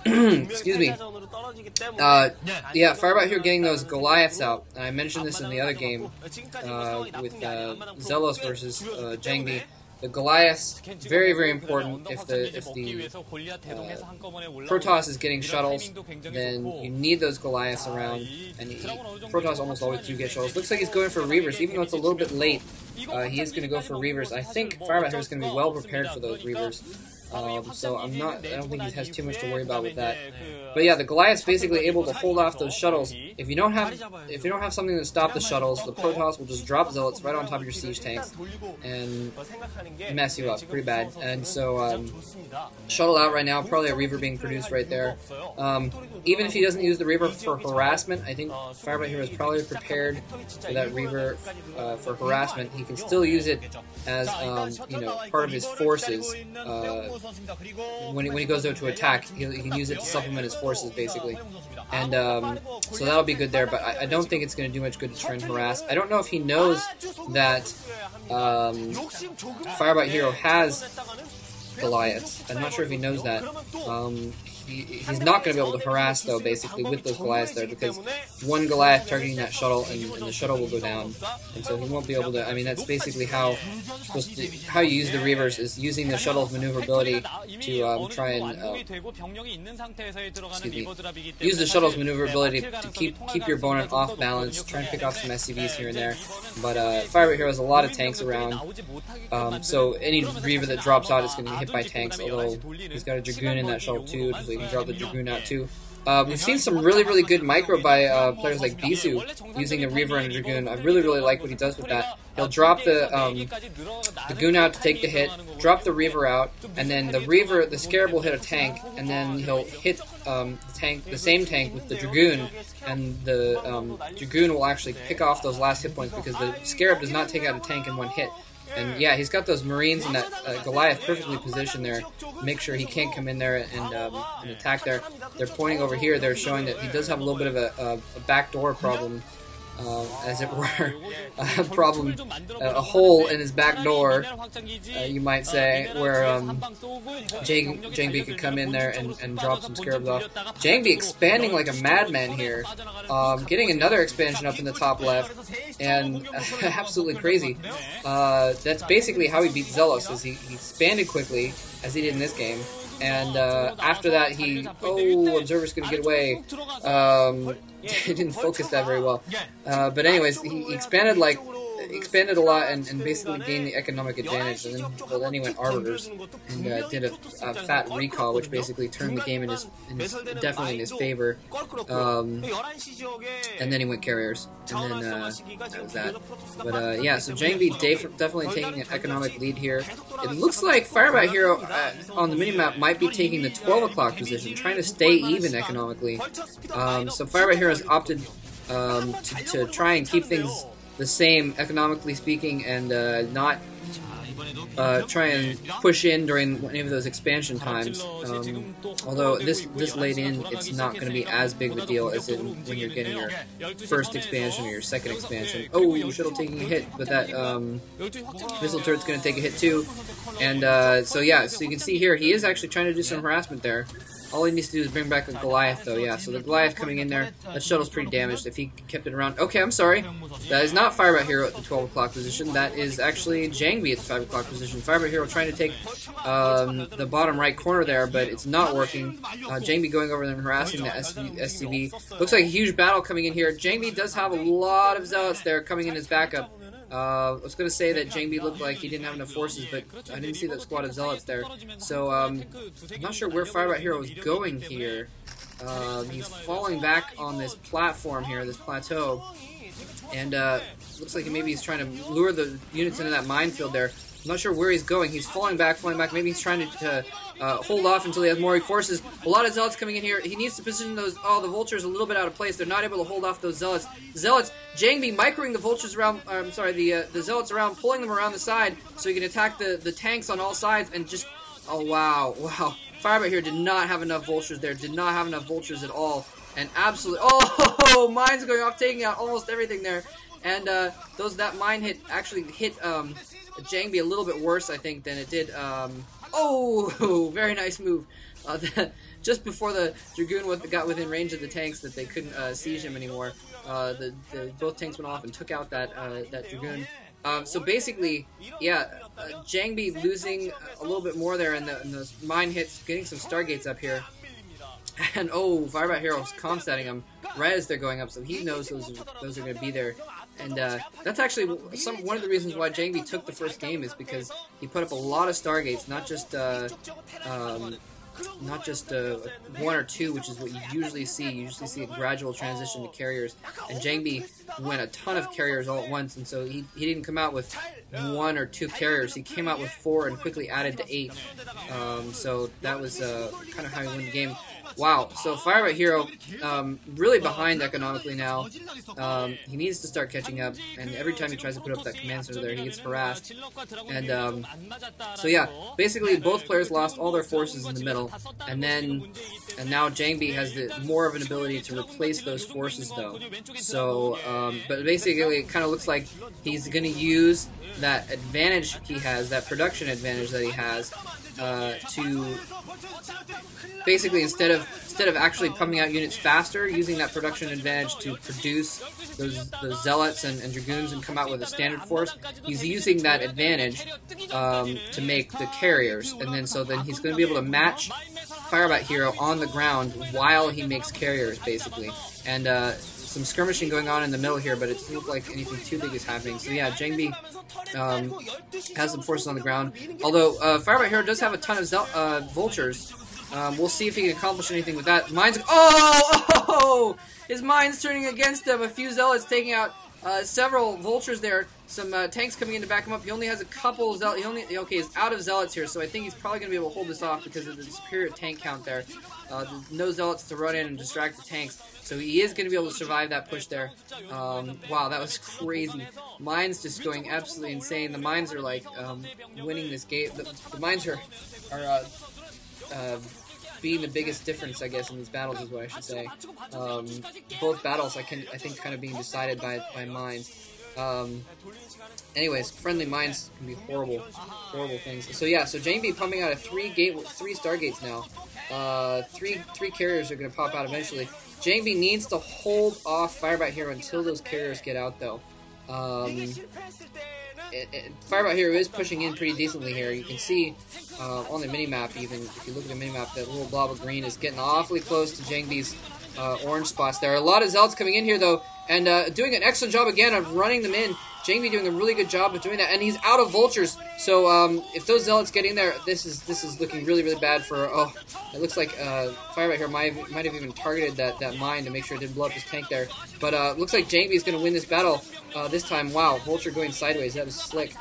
Excuse me. Yeah, FireBatHero getting those Goliaths out. And I mentioned this in the other game with XellOs versus Jangbi. The Goliaths, very, very important. If the Protoss is getting shuttles, then you need those Goliaths around. And Protoss almost always do get shuttles. Looks like he's going for Reavers, even though it's a little bit late. He is going to go for Reavers. I think FireBatHero is going to be well prepared for those Reavers. So I don't think he has too much to worry about with that. But yeah, the Goliath's basically able to hold off those shuttles. If you don't have something to stop the shuttles, the Protoss will just drop Zealots right on top of your siege tanks and mess you up pretty bad. And so shuttle out right now, probably a Reaver being produced right there. Even if he doesn't use the Reaver for harassment, I think FireBatHero is probably prepared for that Reaver for harassment. He can still use it as part of his forces. When he goes out to attack, he can use it to supplement his forces, basically. And so that'll be good there, but I don't think it's going to do much good to trend harass. I don't know if he knows that FireBatHero has Goliaths. I'm not sure if he knows that. He's not going to be able to harass, though, basically, with those Goliaths there, because one Goliath targeting that shuttle, and the shuttle will go down. And so he won't be able to... I mean, that's basically how you use the Reavers, is using the shuttle's maneuverability to try and... use the shuttle's maneuverability to keep your opponent off balance, try and pick off some SCVs here and there. But FireBatHero has a lot of tanks around, so any Reaver that drops out is going to get hit by tanks, although he's got a Dragoon in that shuttle, too, so you can drop the Dragoon out too. We've seen some really, really good micro by players like Bisu using the Reaver and the Dragoon. I really, really like what he does with that. He'll drop the Dragoon out to take the hit, drop the Reaver out, and then the Scarab will hit a tank, and then he'll hit the same tank with the Dragoon, and the Dragoon will actually pick off those last hit points because the Scarab does not take out a tank in one hit. And yeah, he's got those Marines and that Goliath perfectly positioned there. Make sure he can't come in there and attack there. They're pointing over here. They're showing that he does have a little bit of a backdoor problem, as it were. A hole in his back door, you might say, where Jangbi could come in there and drop some Scarabs off. Jangbi expanding like a madman here, getting another expansion up in the top left, and absolutely crazy. That's basically how he beat XellOs, is he expanded quickly, as he did in this game, and after that Observer's gonna get away. He didn't focus that very well. But anyways, he expanded a lot and basically gained the economic advantage, and then he went Arbiters and did a fat recall, which basically turned the game definitely in his favor. And then he went Carriers, and then that was that. But yeah, so Jangbi definitely taking an economic lead here. It looks like FireBatHero on the minimap might be taking the 12 o'clock position, trying to stay even economically. So FireBatHero has opted to try and keep things the same economically speaking, and not try and push in during any of those expansion times. Although this late in, it's not going to be as big of a deal as when you're getting your first expansion or your second expansion. Oh, shuttle taking a hit, but that missile turret's going to take a hit too. And so yeah, so you can see here he is actually trying to do some harassment there. All he needs to do is bring back a Goliath, though, yeah. So the Goliath coming in there, that shuttle's pretty damaged if he kept it around. Okay, I'm sorry. That is not FireBatHero at the 12 o'clock position. That is actually Jangbi at the 5 o'clock position. FireBatHero trying to take the bottom right corner there, but it's not working. Jangbi going over there and harassing the SCV. Looks like a huge battle coming in here. Jangbi does have a lot of Zealots there coming in his backup. I was going to say that Jangbi looked like he didn't have enough forces, but I didn't see that squad of Zealots there. So, I'm not sure where FireBatHero is going here. He's falling back on this platform here, this plateau. And, looks like maybe he's trying to lure the units into that minefield there. I'm not sure where he's going. He's falling back. Maybe he's trying to hold off until he has more forces. A lot of Zealots coming in here. He needs to position those... Oh, the Vultures a little bit out of place. They're not able to hold off those Zealots. Jangbi microing the Vultures around... I'm sorry, the Zealots around, pulling them around the side so he can attack the tanks on all sides and just... Oh, wow. FireBatHero did not have enough Vultures there. Did not have enough Vultures at all. And absolutely... Oh, mines going off, taking out almost everything there. And that mine hit actually hit... Jangbi a little bit worse, I think, than it did Oh, very nice move. Just before the Dragoon got within range of the tanks that they couldn't siege him anymore, both tanks went off and took out that Dragoon. So basically, yeah, Jangbi losing a little bit more there in those mine hits, getting some Stargates up here. And oh, FireBatHero's comsetting him right as they're going up, so he knows those are going to be there. And that's actually one of the reasons why Jangbi took the first game, is because he put up a lot of Stargates, not just one or two, which is what you usually see. You usually see a gradual transition to carriers, and Jangbi went a ton of carriers all at once, and so he didn't come out with 1 or 2 carriers. He came out with 4 and quickly added to 8. So that was kind of how he won the game. Wow, so FireBatHero really behind economically now. He needs to start catching up, and every time he tries to put up that command center there, he gets harassed. And so yeah, basically both players lost all their forces in the middle, and now Jangbi has more of an ability to replace those forces though. So, but basically it kind of looks like he's going to use that advantage he has, that production advantage that he has, to basically instead of actually pumping out units faster, using that production advantage to produce those zealots and dragoons and come out with a standard force, he's using that advantage to make the carriers, and then he's going to be able to match FireBatHero on the ground while he makes carriers, basically. And some skirmishing going on in the middle here, but it doesn't look like anything too big is happening. So yeah, Jangbi has some forces on the ground. Although FireBatHero does have a ton of vultures. We'll see if he can accomplish anything with that. Mines. Oh! His mine's turning against him. A few zealots taking out several vultures there. Some tanks coming in to back him up. He only has a couple zealots. He's out of zealots here, so I think he's probably going to be able to hold this off because of the superior tank count there. No zealots to run in and distract the tanks. So he is going to be able to survive that push there. Wow, that was crazy. Mines just going absolutely insane. The mines are like winning this game. The mines are being the biggest difference, I guess, in these battles is what I should say. Both battles, I think, kind of being decided by mines. Anyways, friendly mines can be horrible things. So yeah, so Jangbi pumping out 3 Stargates now. Three carriers are going to pop out eventually. Jangbi needs to hold off FireBatHero until those carriers get out, though. FireBatHero is pushing in pretty decently here. You can see on the minimap, even if you look at the minimap, that little blob of green is getting awfully close to Jangbi's orange spots. There are a lot of zealots coming in here, though, and doing an excellent job again of running them in. Jangbi doing a really good job of doing that, and he's out of vultures. So if those zealots get in there, this is looking really, really bad for. Oh, it looks like FireBatHero might have even targeted that mine to make sure it didn't blow up his tank there. But looks like Jangbi is going to win this battle this time. Wow, vulture going sideways. That was slick.